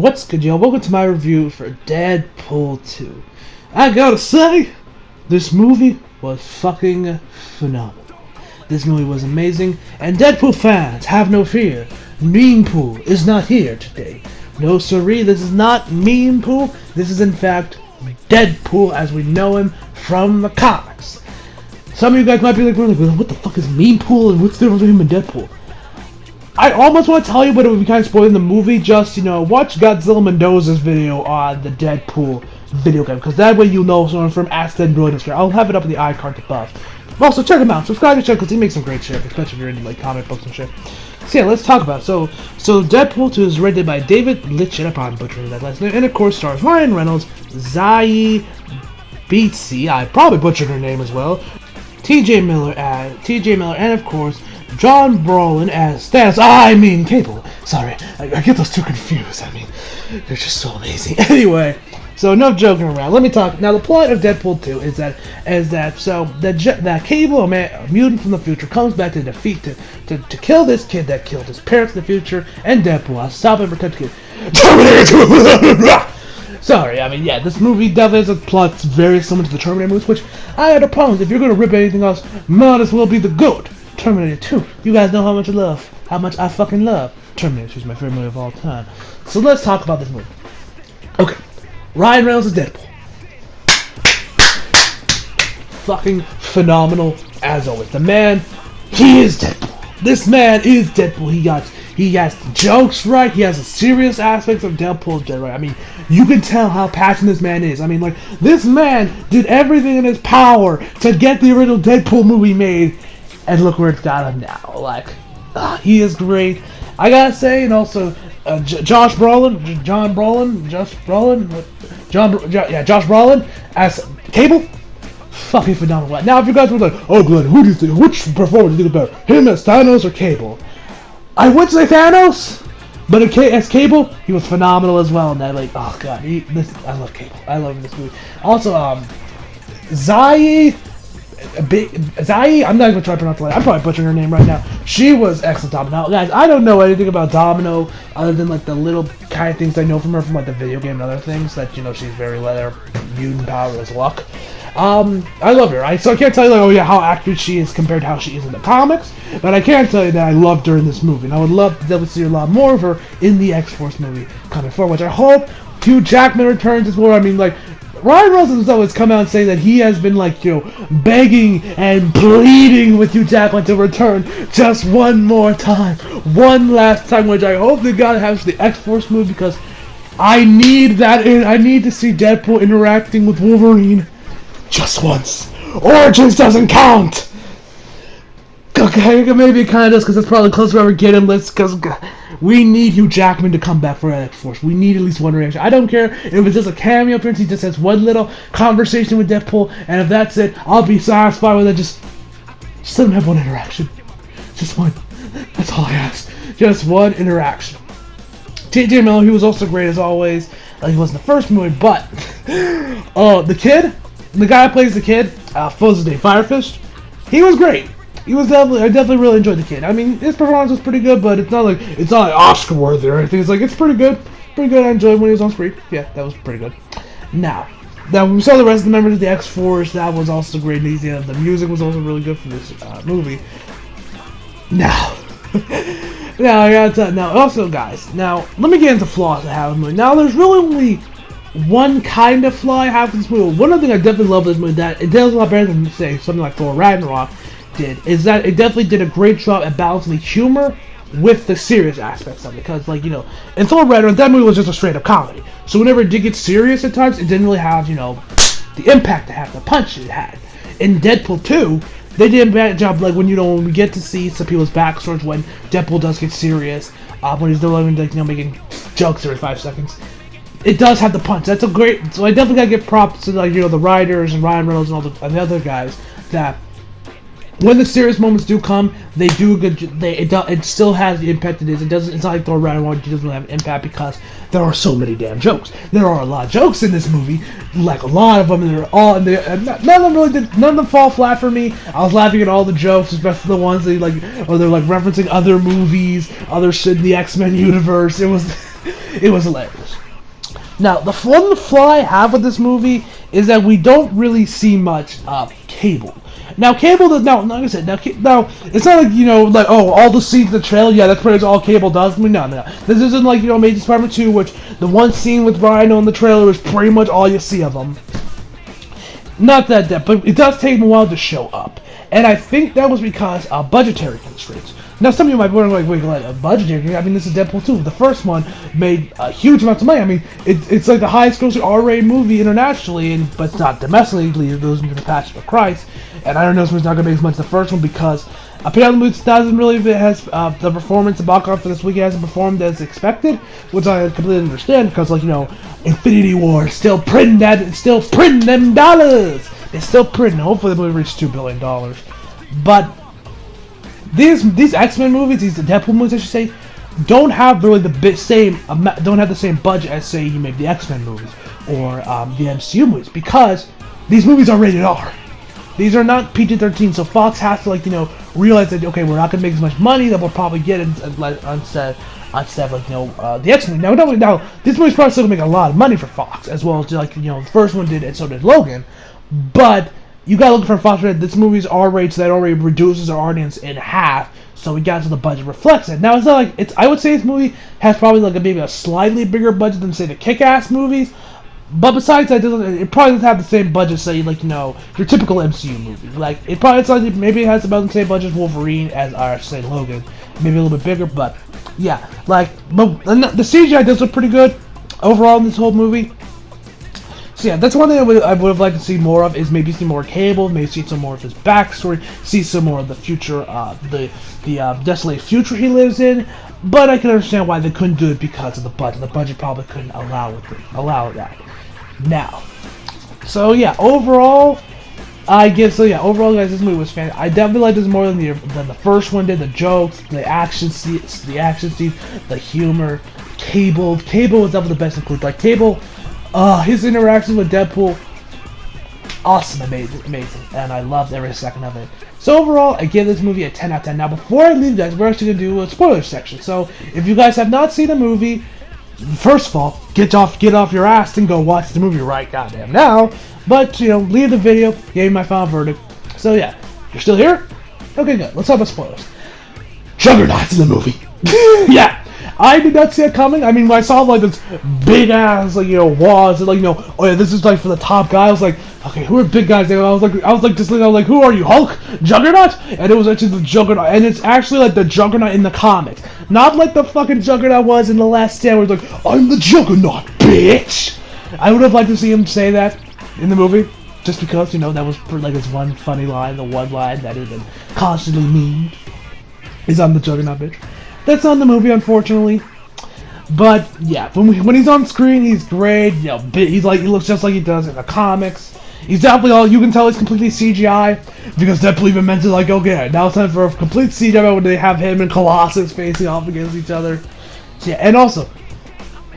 What's good, y'all? Welcome to my review for Deadpool 2. I gotta say, this movie was fucking phenomenal. This movie was amazing, and Deadpool fans, have no fear. Meanpool is not here today. No siree, this is not Meanpool. This is in fact Deadpool as we know him from the comics. Some of you guys might be like, what the fuck is Meanpool and what's the difference between him and Deadpool? I almost want to tell you, but it would be kind of spoiling the movie. Just, watch Godzilla Mendoza's video on the Deadpool video game, because that way you know someone from Ask Deadpool Industry. I'll have it up in the iCard above. Also, check him out. Subscribe to the channel, because he makes some great shit, especially if you're into, comic books and shit. So, yeah, let's talk about it. So Deadpool 2 is written by David Litchett, I'm butchering that last name, and of course stars Ryan Reynolds, Zazie Beetzy, I probably butchered her name as well, T.J. Miller, and of course, John Brolin as Thanos. Cable. Sorry, I get those two confused. They're just so amazing. Anyway, so enough joking around. Let me talk. Now, the plot of Deadpool 2 is that Cable, a mutant from the future, comes back to defeat, to kill this kid that killed his parents in the future, and Deadpool has to stop and protect the kid. Sorry, yeah, this movie definitely has a plot that's very similar to the Terminator movies, which I had a problem with. If you're gonna rip anything else, might as well be the good. Terminator 2. You guys know how much I fucking love Terminator 2 is my favorite movie of all time. So let's talk about this movie. Okay, Ryan Reynolds is Deadpool. Fucking phenomenal as always. The man, he is Deadpool. This man is Deadpool. He has jokes right. He has the serious aspects of Deadpool right. You can tell how passionate this man is. This man did everything in his power to get the original Deadpool movie made. And look where it's got him now. He is great. I gotta say, and also, Josh Brolin as Cable, fucking phenomenal. Now, if you guys were like, oh Glenn, who do you think, which performer do you think is better, him as Thanos or Cable? I would say Thanos, but as Cable, he was phenomenal as well. And I oh god, I love Cable. I love this movie. Also, Zazie, I'm not even trying to pronounce it. I'm probably butchering her name right now. She was excellent Domino. Now, guys, I don't know anything about Domino other than the little kind of things I know from her from the video game and other things that she's very leather, mutant power as luck. I love her. So I can't tell you how accurate she is compared to how she is in the comics, but I can tell you that I loved her in this movie, and I would love to definitely see a lot more of her in the X-Force movie coming forward, which I hope Hugh Jackman returns as well. Ryan Reynolds himself has come out and saying that he has been begging and pleading with Hugh Jackman to return just one more time, one last time, which I hope that God has the X-Force movie, because I need that I need to see Deadpool interacting with Wolverine just once. Origins doesn't count. Okay, maybe it kind of does, because it's probably close to ever get him. Because we need Hugh Jackman to come back for X-Force. We need at least one reaction. I don't care if it's just a cameo appearance. He just has one little conversation with Deadpool, and if that's it, I'll be satisfied with it. Just let him have one interaction. Just one. That's all I ask. Just one interaction. T.J. Miller, he was also great as always. He wasn't the first movie, but the kid, the guy who plays the kid, what was his name? Firefish. He was great. I definitely really enjoyed the kid. His performance was pretty good, but it's not like Oscar worthy or anything. It's pretty good. Pretty good. I enjoyed when he was on screen. Yeah, that was pretty good. Now we saw the rest of the members of the X-Force. That was also great and easy. The music was also really good for this movie. Now I gotta tell. Now, also, guys. Now, let me get into flaws I have in the movie. Now, there's really only one kind of flaw I have in this movie. One other thing I definitely love this movie that it does a lot better than say something like Thor Ragnarok is that it definitely did a great job at balancing the humor with the serious aspects of it. Because, in Thor Ragnarok, that movie was just a straight up comedy. So whenever it did get serious at times, it didn't really have, the impact it had, the punch it had. In Deadpool 2, they did a bad job, when we get to see some people's backstories when Deadpool does get serious, when he's making jokes every 5 seconds. It does have the punch. That's a great. So I definitely gotta give props to the writers and Ryan Reynolds and all the other guys that when the serious moments do come, they do a good. It still has the impact it is. It doesn't. It's not like Thor Ragnarok doesn't really have an impact because there are so many damn jokes. There are a lot of jokes in this movie, a lot of them. And they're all. None of them really did. None of them fall flat for me. I was laughing at all the jokes, especially the ones that or they're referencing other movies, other shit in the X-Men universe. It was hilarious. Now, the one flaw I have with this movie is that we don't really see much of Cable. Now, Cable does now. Like I said, now it's not like like all the scenes in the trailer. Yeah, that's pretty much all Cable does. I mean, no. This isn't like Amazing Spider-Man 2, which the one scene with Rhino in the trailer is pretty much all you see of him. Not that, but it does take him a while to show up, and I think that was because of budgetary constraints. Now, some of you might be wondering, like, wait, a budgetary? I mean, this is Deadpool 2. The first one made huge amounts of money. I mean, it's like the highest grossing R-rated movie internationally, but it's not domestically. It goes into the Passion of Christ. And I don't know if it's not going to make as much as the first one because apparently it doesn't really, it has the performance, the box office for this week hasn't performed as expected, which I completely understand because, like, Infinity War is still printing them dollars. It's still printing. Hopefully the movie reaches $2 billion. But these X-Men movies, the Deadpool movies, I should say, don't have really don't have the same budget as, say, you made the X-Men movies or the MCU movies, because these movies are rated R. These are not PG-13, so Fox has to realize that, okay, we're not gonna make as much money that we'll probably get instead of the X-Men. Now this movie's probably still gonna make a lot of money for Fox, as well as the first one did, and so did Logan, but you gotta look for Fox. This movie's R-rated, so that already reduces our audience in half. So we got to the budget reflects it. Now it's not like I would say this movie has probably maybe a slightly bigger budget than, say, the Kick-Ass movies. But besides that, it probably doesn't have the same budget, say, your typical MCU movie. Maybe it has about the same budget as Wolverine as say Logan, maybe a little bit bigger. But yeah, but the CGI does look pretty good overall in this whole movie. So yeah, that's one thing I would have liked to see more of, is maybe see more Cable, maybe see some more of his backstory, see some more of the future, the desolate future he lives in. But I can understand why they couldn't do it because of the budget. The budget probably couldn't allow that. Now, so yeah, overall, overall, guys, this movie was fantastic. I definitely liked this more than the first one did. The jokes, the action scenes, the humor. Cable was definitely the best included. Like Cable. His interactions with Deadpool, awesome, amazing, and I loved every second of it. So overall, I give this movie a 10 out of 10. Now, before I leave, guys, we're actually going to do a spoiler section. So, if you guys have not seen the movie, first of all, get off your ass and go watch the movie right goddamn now. But, leave the video, gave my final verdict. So yeah, you're still here? Okay, good. Let's talk about spoilers. Juggernaut's in the movie. Yeah. I did not see it coming. I mean, when I saw this big ass walls, and oh yeah, this is for the top guy. I was like, okay, who are big guys? I was like, who are you, Hulk? Juggernaut? And it was actually the Juggernaut, and it's actually the Juggernaut in the comics, not like the fucking Juggernaut was in The Last Stand, where he's like, I'm the Juggernaut, bitch. I would have liked to see him say that in the movie, just because that was his one funny line, the one line that has been constantly memed is, I'm the Juggernaut, bitch. That's not in the movie, unfortunately. But yeah, when he's on screen, he's great. He looks just like he does in the comics. He's definitely you can tell he's completely CGI, because Deadpool even mentioned okay, now it's time for a complete CGI when they have him and Colossus facing off against each other. So yeah, and also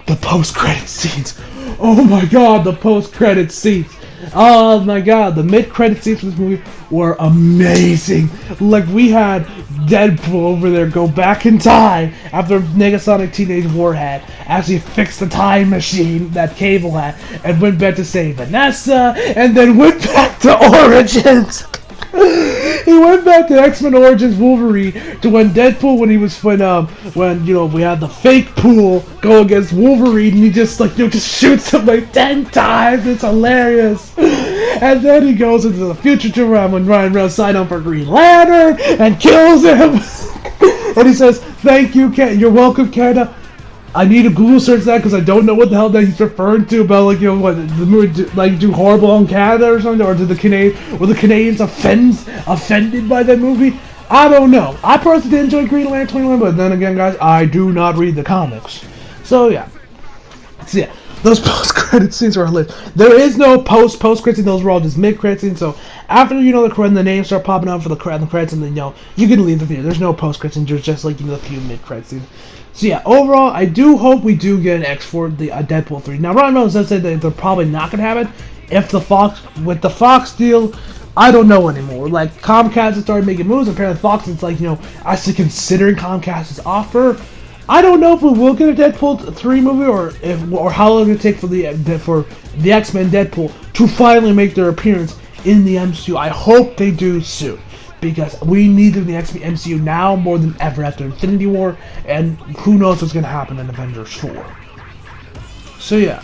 the post-credit scenes. Oh my god, the post-credit scenes. Oh my god, the mid-credit scenes for this movie were amazing. We had Deadpool over there go back in time after Negasonic Teenage Warhead actually fixed the time machine that Cable had and went back to save Vanessa, and then went back to Origins. He went back to X-Men Origins Wolverine to when Deadpool, when we had the fake pool go against Wolverine, and he just just shoots him 10 times. It's hilarious. And then he goes into the future to when Ryan Reynolds signed up for Green Lantern and kills him. And he says, "Thank you, you're welcome, Canada." I need to Google search that because I don't know what the hell that he's referring to about what the movie do horrible on Canada or something, or were the Canadians offended by that movie? I don't know. I personally did enjoy Green Lantern 21, but then again, guys, I do not read the comics. So yeah, those post-credit scenes were hilarious. There is no post-credit scenes; those were all just mid-credit scenes. So after the names start popping up for the credits, and then you can leave the theater. There's no post-credit scenes. There's just a few mid-credit scenes. So yeah, overall, I do hope we do get an X for the Deadpool 3. Now, Ryan Reynolds does say that they're probably not gonna have it with the Fox deal. I don't know anymore. Comcast has started making moves. Apparently, Fox is actually considering Comcast's offer. I don't know if we will get a Deadpool 3 movie or how long it take for the X-Men Deadpool to finally make their appearance in the MCU. I hope they do soon, because we need them in the MCU now more than ever after Infinity War, and who knows what's going to happen in Avengers 4. So yeah.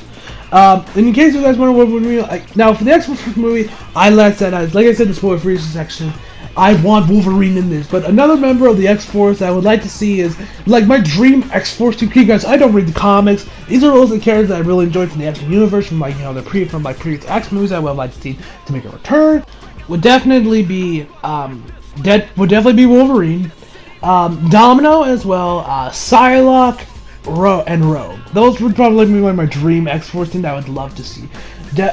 In case you guys want to work with me, now for the X-Force movie, like I said in the spoiler free section, I want Wolverine in this. But another member of the X-Force that I would like to see is, like, my dream X-Force team. You guys, I don't read the comics. These are all the characters that I really enjoyed from the X-Men universe, from my previous X movies. I would like to see to make a return. Would definitely be Wolverine, Domino as well, Psylocke, and Rogue. Those would probably be my dream X-Force team that I would love to see.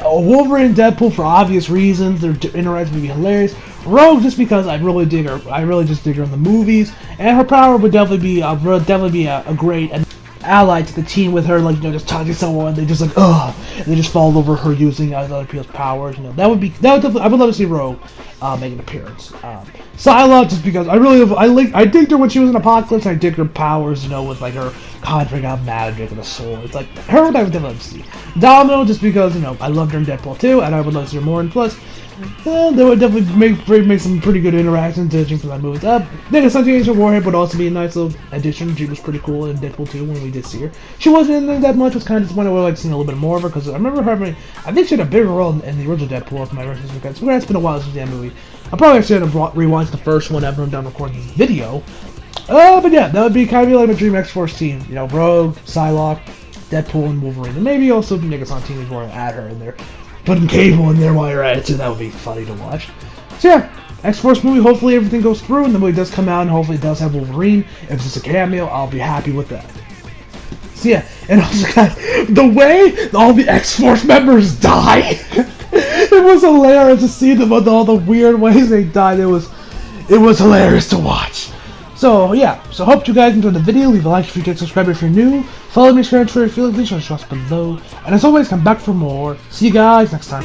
Wolverine and Deadpool for obvious reasons. Their interactions would be hilarious. Rogue just because I really dig her. I really just dig her in the movies, and her power would definitely be a great ally to the team with her. Like, just touching someone, they just like and they just fall over her using other people's powers. I would love to see Rogue make an appearance. Psylocke just because I digged her when she was in Apocalypse. I dig her powers, with like her conjuring out magic and a sword. It's like her I would definitely love to see. Domino just because I loved her in Deadpool 2, and I would love to see her more. And plus, they would definitely make some pretty good interactions judging from that movie. Then Association Warhead would also be a nice little addition. She was pretty cool in Deadpool 2 when we did see her. She wasn't in there that much. Was kind of disappointed. I would like to see a little bit more of her, because I remember her. I think she had a bigger role in the original Deadpool. If my reference is correct. It's been a while since that movie. I probably actually had to rewatch the first one after I'm done recording this video. But yeah, that would be kind of like a dream X-Force team. Rogue, Psylocke, Deadpool, and Wolverine, and maybe also Niggas Teenage Warrior, add her in there. Putting Cable in there while you're at it too, that would be funny to watch. So yeah, X-Force movie, hopefully everything goes through and the movie does come out, and hopefully it does have Wolverine. If it's just a cameo, I'll be happy with that. So yeah, and also guys, the way all the X-Force members die, it was hilarious to see them with all the weird ways they died. It was hilarious to watch. So yeah, hope you guys enjoyed the video. Leave a like if you did, subscribe if you're new. Follow me, share, and Twitter if you like. Leave a below. And as always, come back for more. See you guys next time.